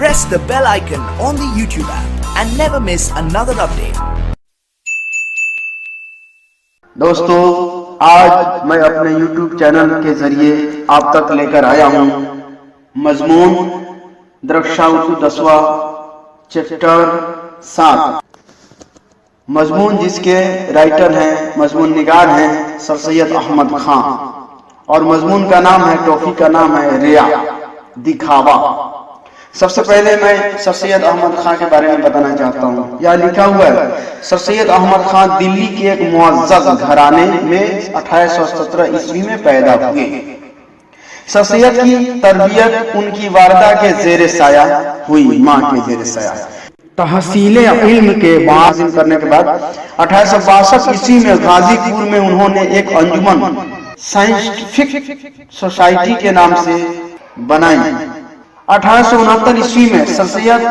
press the bell icon on the YouTube app and never miss another update. دوستو، آج میں اپنے YouTube channel کے ذریعے آپ تک لے کر آیا ہوں مضمون درخشاں اردو 10واں چیپٹر 7، مضمون جس کے رائٹر ہیں، مضمون نگار ہیں سر سید احمد خان، اور مضمون کا نام ہے، ٹاپک کا نام ہے ریا، دکھاوا۔ سب سے پہلے میں سر سید احمد خان کے بارے میں بتانا چاہتا ہوں۔ یہاں لکھا ہوا ہے، سر سید احمد خان دلی کے ایک معزز گھرانے میں 1817 عیسوی میں پیدا ہوئے۔ سر سید کی تربیت ان کی والدہ کے زیر سایہ ہوئی، ماں کے زیر سایہ۔ تحصیل علم کے بعد کرنے کے بعد 1862 عیسوی میں غازی پور میں انہوں نے ایک انجمن سائنٹیفک سوسائٹی کے نام سے بنائی۔ 1869 عیسوی میں سر سید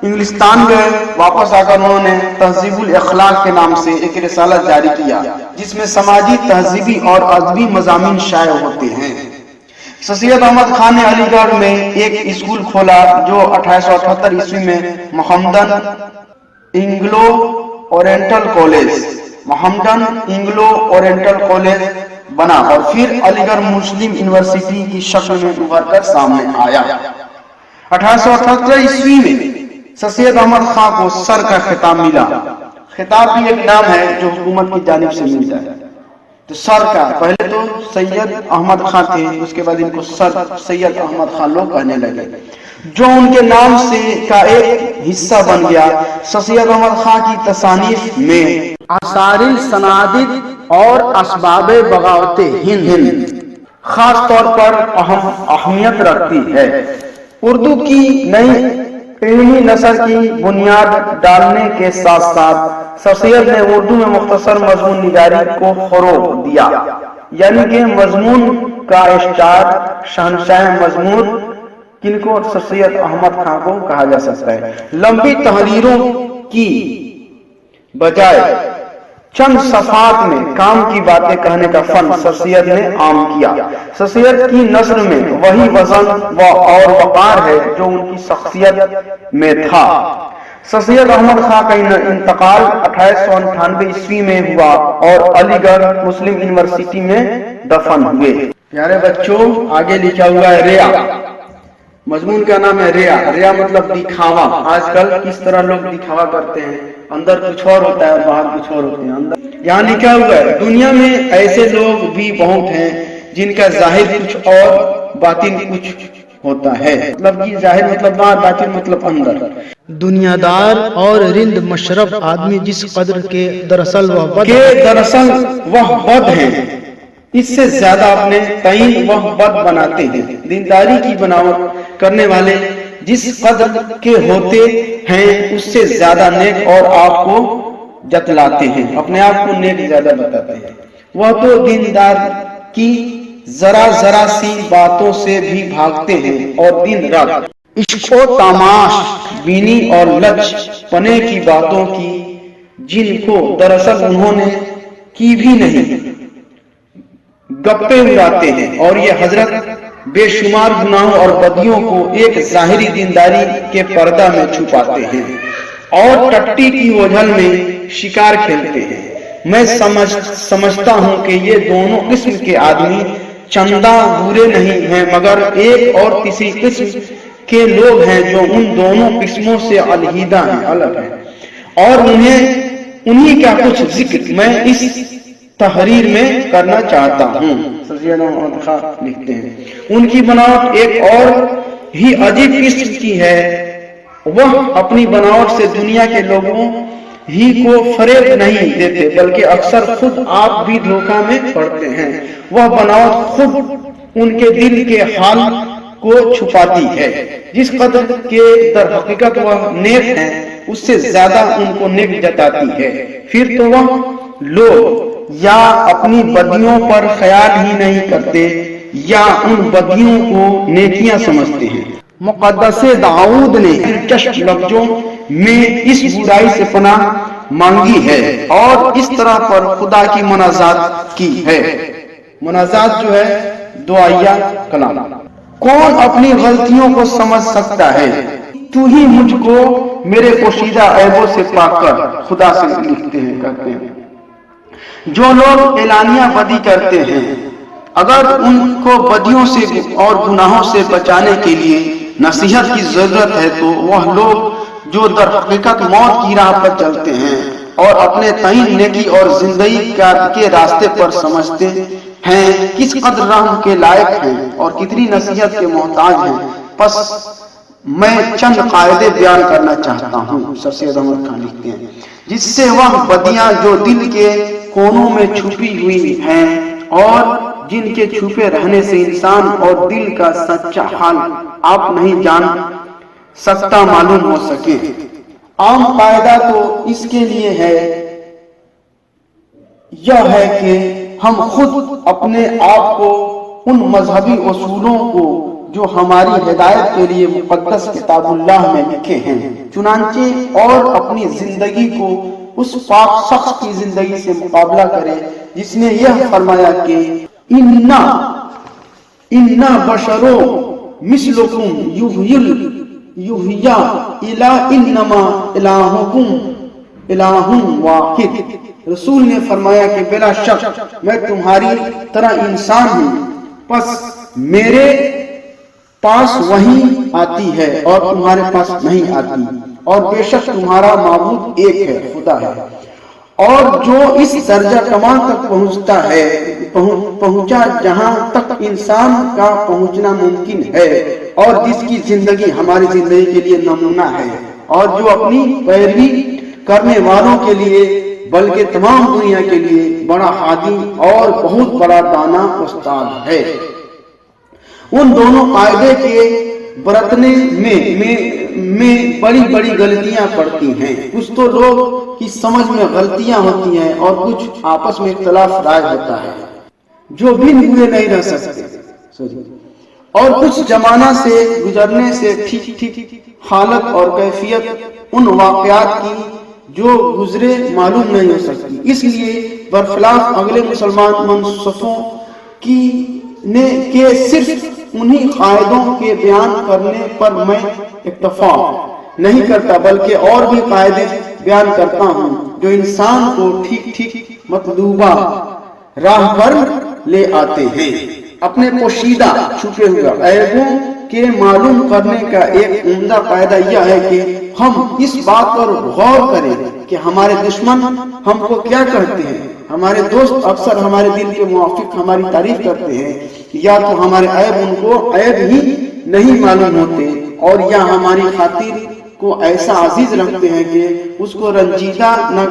انگلستان گئے، واپس آ کر انہوں نے تہذیب الاخلاق کے نام سے ایک رسالہ جاری کیا جس میں سماجی، تہذیبی اور ادبی مضامین شائع ہوتے ہیں۔ سر سید احمد خان نے علی گڑھ میں ایک اسکول کھولا جو 1878 عیسوی میں محمدن انگلو اورینٹل کالج بنا اور پھر علی گڑھ مسلم یونیورسٹی کی شکل میں ابھر کر سامنے آیا۔ 1878 عیسوی میں سر سید احمد خان کو سر کا خطاب ملا۔ خطاب بھی ایک نام ہے جو حکومت کی جانب سے ملتا ہے۔ تو سر کا، پہلے تو سید احمد خان تھے، اس کے بعد ان کو سر سید احمد خان لوگ کہنے لگے، جو ان کے نام سے کا ایک حصہ بن گیا۔ سر سید احمد خان کی تصانیف میں آثار السنادید اور اسباب بغاوت ہند خاص طور پر اہمیت رکھتی ہے۔ اردو کی نئی علمی نثر کی بنیاد ڈالنے کے ساتھ ساتھ سر سید نے اردو میں مختصر مضمون نگاری کو فروغ دیا، یعنی کہ مضمون کا اسٹار، شہنشاہ مضمون کن کو؟ سر سید احمد خان کو کہا جا سکتا ہے۔ لمبی تحریروں کی بجائے چند صفحات میں کام کی باتیں کہنے کا فن سر سید نے عام کیا۔ سر سید کی نثر میں وہی وزن اور وقار ہے جو ان کی شخصیت میں تھا۔ سر سید احمد خان کا انتقال 1898 عیسوی میں ہوا اور علی گڑھ مسلم یونیورسٹی میں دفن ہوئے۔ پیارے بچوں، آگے لکھا ہوا ہے ریا، مضمون کا نام ہے ریا۔ ریا مطلب دکھاوا۔ آج کل کس طرح لوگ دکھاوا کرتے ہیں، اندر کچھ اور ہوتا ہے اور باہر کچھ اور ہوتے ہیں۔ یہاں لکھا ہوا ہے، دنیا میں ایسے لوگ بھی بہت ہیں جن کا ظاہر کچھ اور باطن کچھ ہوتا ہے۔ مطلب کہ ظاہر مطلب باہر، باطن مطلب اندر۔ دنیا دار اور رند مشرف آدمی جس قدر کے دراصل وہ بد ہیں، اس سے زیادہ اپنے تعین وہ بد بناتے ہیں۔ دینداری کی بناوٹ کرنے والے جس قدر کے ہوتے ہیں اس سے زیادہ نیک اور آپ کو جتلاتے ہیں، اپنے آپ کو نیک زیادہ بتاتے ہیں۔ وہ تو دیندار کی ذرا ذرا سی باتوں سے بھی بھاگتے ہیں اور دن رات عشق و تماش بینی اور لچ پنے کی باتوں کی، جن کو دراصل انہوں نے کی بھی نہیں، گپے اڑاتے ہیں، اور یہ حضرت بے شمار گناہوں اور بدیوں کو ایک ظاہری دینداری کے پردہ میں چھپاتے ہیں اور ٹٹی کی اوجھل میں شکار کھیلتے ہیں۔ میں سمجھتا ہوں کہ یہ دونوں قسم کے آدمی چندہ برے نہیں ہیں، مگر ایک اور تیسری قسم کے لوگ ہیں جو ان دونوں قسموں سے علیحدہ ہیں، الگ ہیں، اور انہی کا کچھ ذکر میں اس تحریر میں کرنا چاہتا ہوں۔ سر سید احمد خان لکھتے ہیں، ان کی بناوٹ ایک اور ہی عجیب قسم کی ہے۔ وہ اپنی بناوٹ سے دنیا کے لوگوں ہی کو فریب نہیں دیتے بلکہ اکثر خود آپ بھی دھوکہ میں پڑتے ہیں۔ وہ بناوٹ خود ان کے دل کے حال کو چھپاتی ہے۔ جس قدر کے در حقیقت وہ نیک ہیں اس سے زیادہ ان کو نیک جتاتی ہے۔ پھر تو وہ لوگ یا اپنی بدیوں پر خیال ہی نہیں کرتے یا ان بدیوں کو نیکیاں سمجھتے ہیں۔ مقدس داؤد نے دلچسپ لفظوں میں اس برائی سے پناہ مانگی ہے اور اس طرح پر خدا کی مناجات کی ہے۔ مناجات جو ہے دعائیہ کلام۔ کون اپنی غلطیوں کو سمجھ سکتا ہے؟ تو ہی مجھ کو میرے پوشیدہ عیبوں سے پاک کر. خدا سے لکھتے ہیں کرتے ہیں. جو لوگ اعلانیہ بدی کرتے ہیں اگر ان کو بدیوں سے اور گناہوں سے بچانے کے لیے نصیحت کی ضرورت ہے تو وہ لوگ جو در حقیقت موت کی راہ پر چلتے ہیں اور اپنے تعین نیکی اور زندگی کے راستے پر سمجھتے ہیں کس قدر رحم کے لائق ہیں اور کتنی نصیحت کے محتاج ہیں. پس میں چند قاعدے بیان کرنا چاہتا ہوں. سر سید احمد خان لکھتے ہیں جس سے وہ بدیاں جو دل کے کونوں میں چھپی ہوئی ہیں اور جن کے چھپے رہنے سے انسان اور دل کا سچا حال آپ نہیں جان سکتا معلوم ہو سکے. عام قاعدہ تو اس کے لیے ہے یہ ہے کہ ہم خود اپنے آپ کو ان مذہبی اصولوں کو جو ہماری ہدایت کے لیے مقدس کتاب اللہ میں لکھے ہیں چنانچہ اور اپنی زندگی کو اس پاک شخص کی زندگی سے مقابلہ کریں جس نے یہ فرمایا کہ اِنَّا بَشَرٌ مِثْلُكُمْ یحییٰ الا انما الہکم الہ واحد. رسول نے فرمایا کہ بلا شک میں تمہاری طرح انسان ہوں پس میرے پاس وحی آتی ہے اور تمہارے پاس نہیں آتی اور بے شک تمہارا معبود ایک ہے خدا ہے. اور جو اس درجہ کمال تک پہنچا جہاں تک انسان کا پہنچنا ممکن ہے اور جس کی زندگی ہماری زندگی کے لیے نمونہ ہے اور جو اپنی پیروی کرنے والوں کے لیے بلکہ تمام دنیا کے لیے بڑا ہادی اور بہت بڑا دانا استاد ہے. ان دونوں قاعدے کے برتنے میں بڑی بڑی غلطیاں پڑتی ہیں. کچھ تو لوگ کی سمجھ میں غلطیاں ہوتی ہیں اور کچھ آپس میں اختلاف رائے ہوتا ہے جو بن ہوئے نہیں رہ سکتے اور کچھ زمانہ سے گزرنے سے ٹھیک حالت اور کیفیت ان واقعات کی جو گزرے معلوم نہیں ہو سکتی. اس لیے برخلاف اگلے مسلمان منصفوں کے صرف انہی قاعدوں کے بیان کرنے پر میں اکتفا نہیں کرتا بلکہ اور بھی قاعدے بیان کرتا ہوں جو انسان کو ٹھیک مطلوبہ راہ پر لے آتے ہیں. اپنے پوشیدہ چھپے ہوئے عیبوں کے معلوم کرنے کا ایک عمدہ قاعدہ یہ ہے کہ ہم اس بات پر غور کریں کہ ہمارے دشمن ہم کو کیا کہتے ہیں. ہمارے دوست اکثر ہمارے دل کے موافق ہماری تعریف کرتے ہیں یا تو ہمارے عیب ان کو عیب ہی نہیں معلوم ہوتے اور یا ہماری خاطر کو ایسا عزیز رکھتے ہیں کہ اس کو رنجیدہ نہ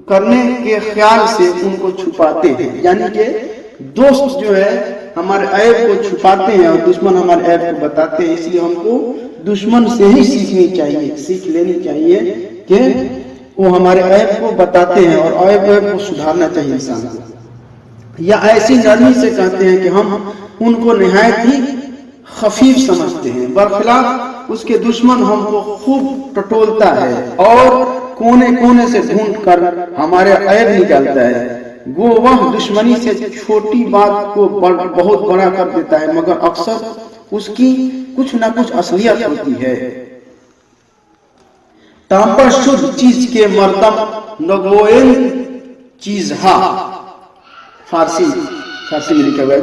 کرنے کے خیال سے ان کو چھپاتے ہیں. یعنی کہ دوست جو ہے ہمارے عیب کو چھپاتے ہیں اور دشمن ہمارے عیب کو بتاتے ہیں. اس لیے ہم کو دشمن سے ہی سیکھ لینی چاہیے کہ وہ ہمارے عیب کو بتاتے ہیں اور عیب کو سدھارنا چاہیے انسان کو. یا ایسی نرمی سے کہتے ہیں کہ ہم ان کو نہایت ہی خفیف سمجھتے ہیں برخلاف اس کے دشمن ہم کو خوب ٹٹولتا ہے اور کونے سے ڈھونڈ کر ہمارے عیب نکالتا ہے. وہ دشمنی سے چھوٹی بات کو بہت بڑا کر دیتا ہے مگر اکثر اس کی کچھ نہ کچھ اصلیت ہوتی ہے. تامپر شدھ چیز کے مردم نگوئل چیز ہا. فارسی میں لکھا ہوا ہے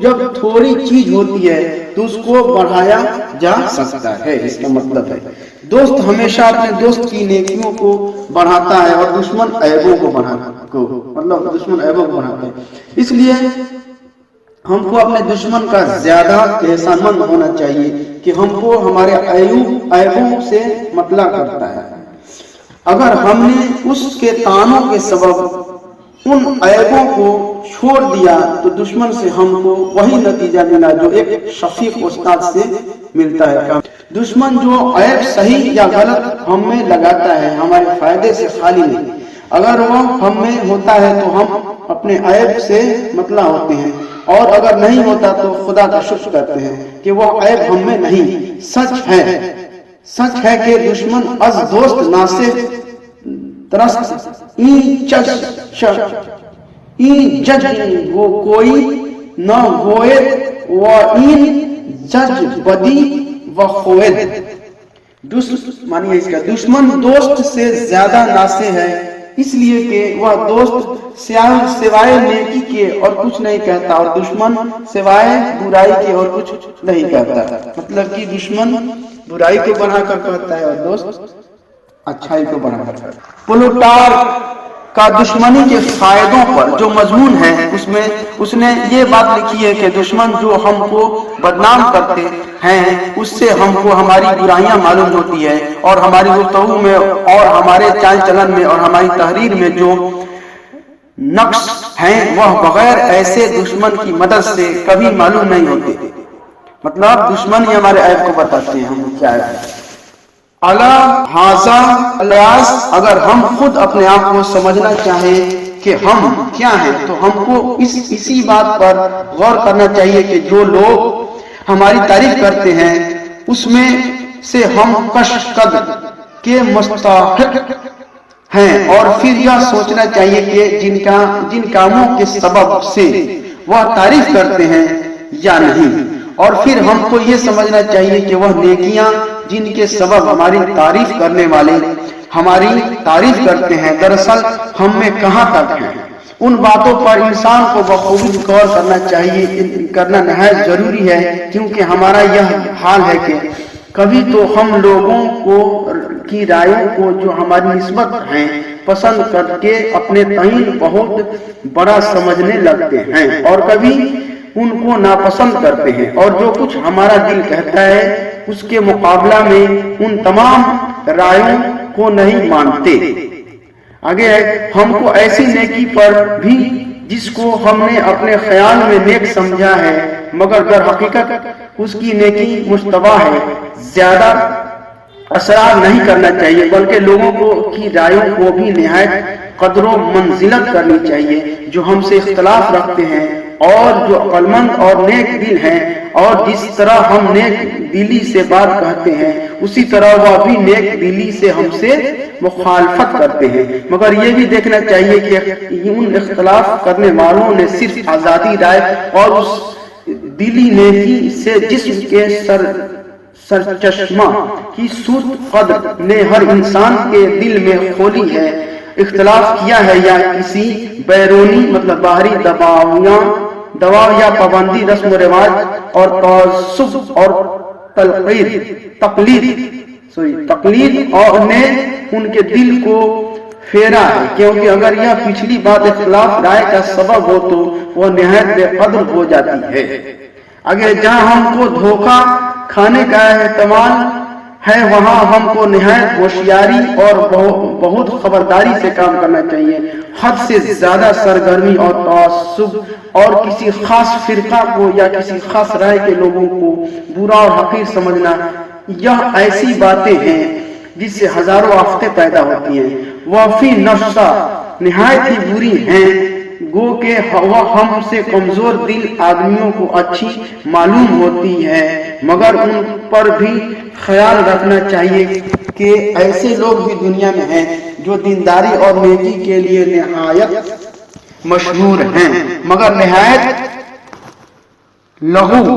جب تھوڑی چیز ہوتی ہے تو اس کو بڑھایا جا سکتا ہے. اس کا مطلب ہے دوست ہمیشہ اپنے دوست کی نیکیوں کو بڑھاتا ہے اور دشمن عیبوں کو بڑھاتا ہے. اس لیے ہم کو اپنے دشمن کا زیادہ احسان مند ہونا چاہیے کہ ہم کو ہمارے عیبوں سے مطلع کرتا ہے. اگر ہم نے اس کے طعنوں کے سبب ان عیبوں کو چھوڑ دیا تو دشمن سے ہم کو وہی نتیجہ ملا جو ایک شفیق استاد سے ملتا ہے. دشمن جو عیب صحیح یا غلط ہم میں لگاتا ہے ہمارے فائدے سے خالی نہیں. اگر وہ ہم میں ہوتا ہے تو ہم اپنے عیب سے مطلع ہوتے ہیں اور اگر نہیں ہوتا تو خدا کا شکر کرتے ہیں کہ وہ عیب ہم میں نہیں. سچ ہے کہ دشمن از دوست ناصر ترست این جج وہ کوئی نہ ہوئے و این جج بدی मानिए इसका दुश्मन दोस्त से ज्यादा नासे है, इसलिए कि वह दोस्त सिवाय नेकी के और कुछ नहीं कहता और दुश्मन सिवाय बुराई के और कुछ नहीं कहता। मतलब कि दुश्मन बुराई को बनाकर कहता है और दोस्त अच्छाई को बनाकर। प्लूटार्क का दुश्मनी के फायदों पर जो मजमून है उसमें उसने ये बात लिखी है कि दुश्मन जो हमको बदनाम करते हैं उससे हमको हमारी बुराइयां मालूम होती है और हमारी गुफ्तगू में और हमारे चाल चलन में और हमारी तहरीर में जो नक्श हैं वह बगैर ऐसे दुश्मन की मदद से कभी मालूम नहीं होते। मतलब दुश्मन ही हमारे ऐब को बताते हैं हम क्या है। अला हाजा अलियास, अगर हम खुद अपने आप को समझना चाहें कि हम क्या हैं तो हमको इसी बात पर गौर करना चाहिए कि जो लोग हमारी तारीफ करते हैं उसमें से हम कशकद के मुस्तहिक हैं, और फिर यह सोचना चाहिए कि जिन कामों के सबब से वह तारीफ करते हैं या नहीं, और फिर हमको ये समझना चाहिए कि वह नेकियां जिनके सबब हमारी तारीफ करने वाले हमारी तारीफ करते हैं दरअसल हम में कहां तक है। उन बातों पर इंसान को बखूबी गौर करना चाहिए, करना नहायत जरूरी है, क्योंकि हमारा यह हाल है कि कभी तो हम लोगों की रायों को जो हमारी निस्बत हैं पसंद करके अपने तईन बहुत बड़ा समझने लगते हैं और कभी उनको नापसंद करते हैं, और जो कुछ हमारा दिल कहता है उसके मुकाबला में उन तमाम रायों को नहीं मानते। आगे है, हमको ऐसी नेकी पर भी जिसको हमने अपने ख्याल में नेक समझा है मगर दर हकीकत उसकी नेकी मुश्तबा है, ज्यादा असरार नहीं करना चाहिए, बल्कि लोगों की रायों को भी निहायत कदरों मंजिलत करनी चाहिए जो हमसे इख्तलाफ रखते हैं और जो अक्लमंद और नेक दिल हैं, और जिस तरह हम नेक दिली से बात कहते हैं उसी तरह वह भी नेक दिली से हमसे मुखालफत करते हैं। मगर ये भी देखना चाहिए कि उन इख्तलाफ करने वालों ने सिर्फ आजादी राय और उस दिली नेकी से जिस्म के सरचश्मा की सूरत कद ने हर इंसान के दिल में खोली है इख्तलाफ किया है, या किसी बैरूनी मतलब बाहरी दबाव या पाबंदी रस्म रिवाज और तअस्सुब और तकलीद और ने उनके दिल को फेरा है, क्योंकि अगर यह पिछली बात इख्तलाफ राय का सबब हो तो वह निहायत बेकदर हो जाती है। आगे जहां हमको धोखा खाने का एहतमाल है वहां हमको निहायत होशियारी और बहुत खबरदारी से काम करना चाहिए। हद से ज्यादा सरगर्मी और तअस्सुब और किसी खास फिरका को या किसी खास राय के लोगों को बुरा और हकीर समझना, यह ऐसी बातें हैं जिससे हजारों आफतें पैदा होती हैं। वह फी नफ्सा निहायत ही बुरी हैं, गो के वह हमसे कमजोर दिल आदमियों को अच्छी मालूम होती है, मगर उन पर भी ख्याल रखना चाहिए कि ऐसे लोग भी दुनिया में हैं जो दीनदारी और नेकी के लिए निहायत मशहूर हैं, मगर निहायत लघु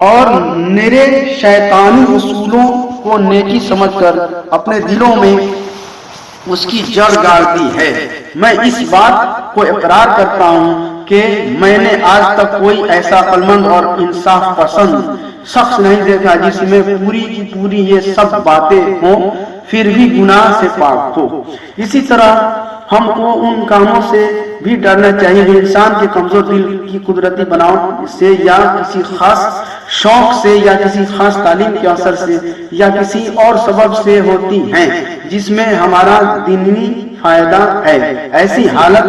और निरे शैतानी उसूलों को नेकी समझकर अपने दिलों में उसकी जड़ गाड़ दी है। मैं इस बात को इकरार करता हूँ कि मैंने आज तक कोई ऐसा अक्लमंद और इंसाफ पसंद शख्स नहीं देखा जिसमें पूरी की पूरी ये सब बातें हों फिर भी गुनाह से पाक हो। इसी तरह हमको उन कामों से भी डरना चाहिए जो इंसान के कमजोर दिल की कुदरती बनावट से या किसी खास शौक से या किसी खास तालीम के असर से या किसी और सबब से होती हैं जिसमें हमारा दीनी फायदा है। ऐसी हालत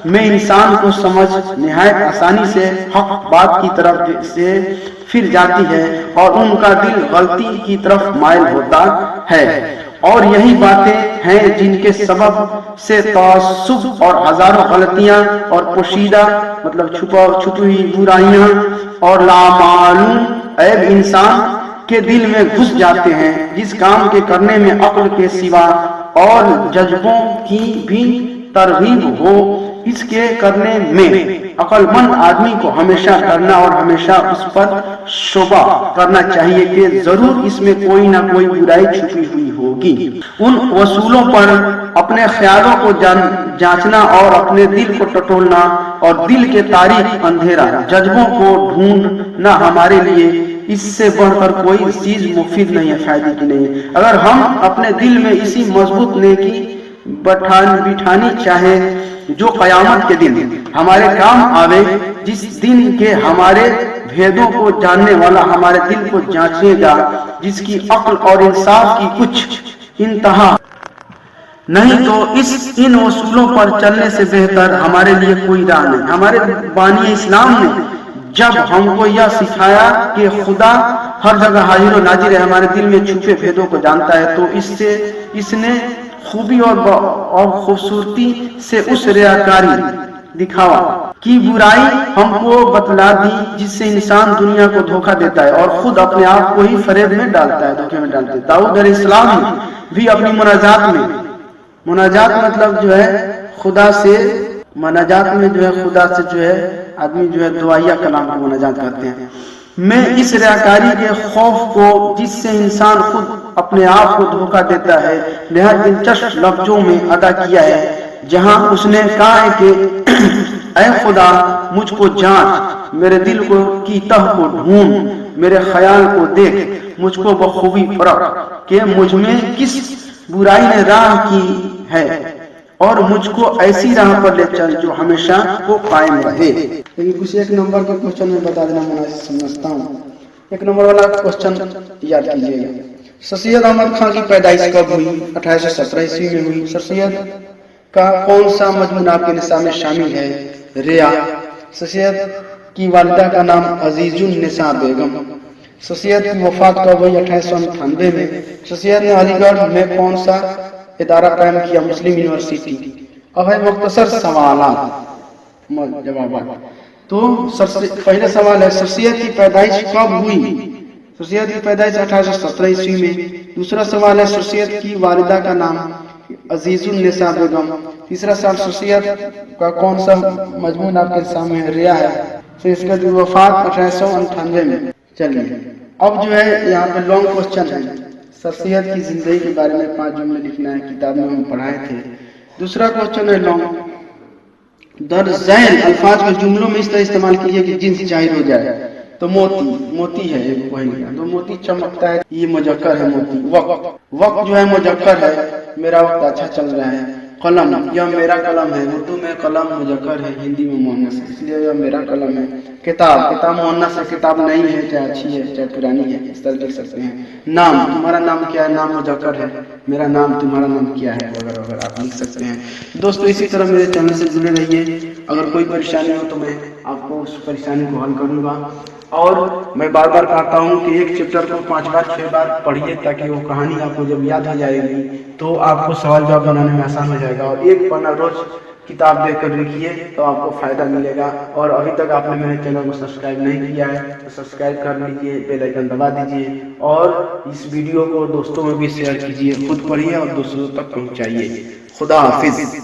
में इंसान को समझ निहायत आसानी से हक बात की तरफ से फिर जाती है और उनका दिल गलती की तरफ माइल होता है, और यही बातें हैं जिनके सबब से तअस्सुब और हजारों गलतियां और पोशीदा मतलब छुपी हुई बुराइयां और लामालूम ऐब इंसान के दिल में घुस जाते हैं, जिस काम के करने में अक्ल के सिवा और जज्बों की भी तरगीब हो इसके करने में अक्लमंद आदमी को हमेशा करना और हमेशा उस पर शोभा करना चाहिए कि जरूर इसमें कोई ना कोई बुराई छुपी हुई होगी। उन वसूलों पर अपने ख्यालों को जांचना और अपने दिल को टटोलना और दिल के तारीख अंधेरा जज्बों को ढूंढना हमारे लिए इससे बढ़कर कोई चीज मुफीद नहीं है, फायदे की नहीं है। अगर हम अपने दिल में इसी मजबूत नेकी बिठानी चाहे जो कयामत के दिन हमारे काम आवे, जिस दिन के हमारे भेदों को जानने वाला हमारे दिल को जांचेगा, जिसकी अक्ल और इंसाफ की कुछ इंतहा नहीं, तो इन उसूलों पर चलने से बेहतर हमारे लिए कोई राह नहीं। हमारे बानी इस्लाम ने जब हमको यह सिखाया कि खुदा हर जगह हाजिर और नाजिर है, हमारे दिल में छुपे भेदों को जानता है, तो इसने खूबी और खूबसूरती से उस रियाकारी दिखावा की बुराई हमको बतला दी, जिससे इंसान दुनिया को धोखा देता है और खुद अपने आप को ही फरेब में डालता है, धोखे में डालता है। दाऊद अलैहिस्सलाम ने भी अपनी मुनाजात मतलब जो है खुदा से, मुनाजात में जो है खुदा से जो है आदमी जो है दुआया कलाम को मुनाजात करते हैं, मैं इस रियाकारी के खौफ को जिससे इंसान खुद अपने आप को धोखा देता है नहायत दिलचस्प लफ्जों में अदा किया है, जहां उसने कहा है कि ऐ खुदा मुझको जांच, मेरे दिल को की तह को ढूंढ, मेरे ख्याल को देख, मुझको बखूबी परख कि मुझ में किस बुराई ने राह की है और मुझको ऐसी राह पर ले चल जो हमेशा को कायम रहे। लेकिन कुछ एक नंबर के क्वेश्चन में बता देना मुनासिब समझता हूँ। एक नंबर वाला क्वेश्चन याद कीजिएगा, सर सैयद अहमद खान की पैदाइश कब हुई? 1817 ईस्वी में हुई। सर सैयद का कौन सा मजमून आपके निसाब में शामिल है? रिया। सर सैयद की वालिदा का नाम अजीजुन निसा बेगम। सर सैयद की वफात कब हुई? 1898 में। सर सैयद ने अलीगढ़ में कौन सा इदारा कायम किया? मुस्लिम यूनिवर्सिटी। अब है मुख्तसर सवालात जवाब। तो पहला सवाल है, सर सैयद की पैदाइश कब हुई? सर सैयद की पैदाइश 1817 ईस्वी में। दूसरा सवाल है, सर सैयद की वालिदा का नाम अजीजुन निसा बेगम। तीसरा सवाल, सर सैयद का कौन सा मजमून आपके सामने रिया है? तो इसका जो वफात 1898 में। चलिए अब जो है यहाँ पे लॉन्ग क्वेश्चन है, सर सैयद की जिंदगी के बारे में 5 जुमले लिखना है, किताब में हम पढ़ाए थे। दूसरा क्वेश्चन है लॉन्ग, दर्जैन अल्फाज को जुमलों में इस तरह इस्तेमाल कीजिए कि जिन्स जाहिर हो जाए। तो मोती है वही, तो मोती चमकता है, ये मुजक्कर है मोती। वक्त जो है मुजक्कर है, मेरा वक्त अच्छा चल रहा है। कलम, यह मेरा कलम है, उर्दू में कलम मुजक्कर है, हिंदी में मुअन्नस है, इसलिए यह मेरा कलम है। किताब मुअन्नस है, किताब नई है, चाहे अच्छी है चाहे पुरानी है, इस तरह लिख सकते हैं। नाम, तुम्हारा नाम क्या है? नाम मुजक्कर है, मेरा नाम, तुम्हारा नाम क्या है, वगैरह आप लिख सकते हैं। दोस्तों इसी तरह मेरे चैनल से जुड़े रहिए। अगर कोई परेशानी हो तो मैं आपको उस परेशानी को हल करूंगा। और मैं बार बार कहता हूँ कि एक चैप्टर को 5 बार 6 बार पढ़िए, ताकि वो कहानी आपको जब याद हो जाएगी तो आपको सवाल जवाब बनाने में आसान हो जाएगा। और एक पन्ना रोज किताब देखकर लिखिए तो आपको फायदा मिलेगा। और अभी तक आपने मेरे चैनल को सब्सक्राइब नहीं किया है तो सब्सक्राइब कर लीजिए, बेल आइकन दबा दीजिए और इस वीडियो को दोस्तों में भी शेयर कीजिए। खुद पढ़िए और दूसरों तक पहुँचाइए। खुदा हाफिज।